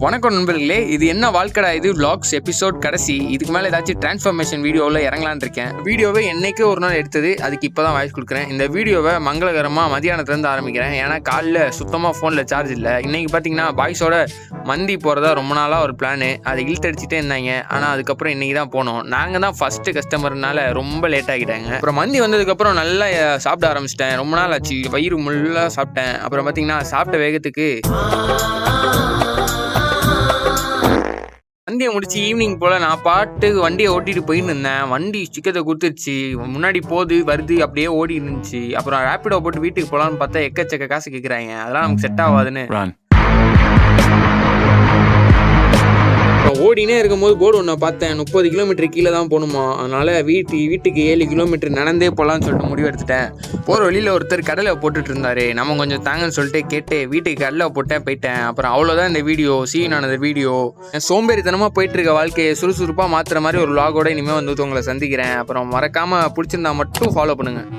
வணக்கம் நண்பர்களே, இது என்ன வாழ்க்கடா இது vlogs எபிசோட் கடைசி. இதுக்கு மேலே ஏதாச்சும் டிரான்ஸ்ஃபர்மேஷன் வீடியோவில் இறங்கலான்னு இருக்கேன். வீடியோவை என்னைக்கே ஒரு நாள் எடுத்தது, அதுக்கு இப்போ தான் வாய்ஸ் கொடுக்குறேன். இந்த வீடியோவை மங்களகரமாக மதியானத்துலேருந்து ஆரம்பிக்கிறேன். ஏன்னா காலைல சுத்தமாக ஃபோனில் சார்ஜ் இல்லை. இன்றைக்கி பார்த்தீங்கன்னா பாய்ஸோட மந்தி போகிறதா ரொம்ப நாளாக ஒரு பிளானு. அதை இழுத்தடிச்சிட்டே இருந்தாங்க. ஆனால் அதுக்கப்புறம் இன்றைக்கி தான் போனோம். நாங்கள் தான் ஃபஸ்ட்டு கஸ்டமர்னால ரொம்ப லேட் ஆகிட்டாங்க. அப்புறம் மந்தி வந்ததுக்கப்புறம் நல்லா சாப்பிட ஆரம்பிச்சிட்டேன். ரொம்ப நாள் ஆச்சு, வயிறு முள்ளாக சாப்பிட்டேன். அப்புறம் பார்த்தீங்கன்னா சாப்பிட்ட வேகத்துக்கு வண்டியை முடிச்சு ஈவினிங் போல் நான் பாட்டுக்கு வண்டியை ஓட்டிட்டு போயின்னு இருந்தேன். வண்டி சிக்கத்தை கொடுத்துருச்சு. முன்னாடி போகுது வருது அப்படியே ஓடி இருந்துச்சு. அப்புறம் ரேப்பிடோ போட்டு வீட்டுக்கு போகலான்னு பார்த்தா எக்கச்சக்க காசு கேட்குறாங்க. அதெல்லாம் நமக்கு செட் ஆகாதுன்னு ஓடினே இருக்கும்போது போர்டு ஒன்று பார்த்தேன். 30 கிலோமீட்டர் கீழே தான் போகணுமா. அதனால் வீட்டுக்கு 7 கிலோமீட்டர் நடந்தே போகலான்னு சொல்லிட்டு முடிவு எடுத்துட்டேன். போகிற வழியில் ஒருத்தர் கடலை போட்டுட்டு இருந்தாரு. நம்ம கொஞ்சம் தாங்கன்னு சொல்லிட்டு கேட்டு வீட்டுக்கு கடலை போட்டேன் போயிட்டேன். அப்புறம் அவ்வளோதான் இந்த வீடியோ. சீனானது வீடியோ. சோம்பேறித்தனமாக போயிட்டு இருக்க வாழ்க்கையை சுறுசுறுப்பாக மாற்றுற மாதிரி ஒரு vlog-ஓட இனிமேல் வந்து உங்களை சந்திக்கிறேன். அப்புறம் மறக்காமல் பிடிச்சிருந்தா மட்டும் ஃபாலோ பண்ணுங்கள்.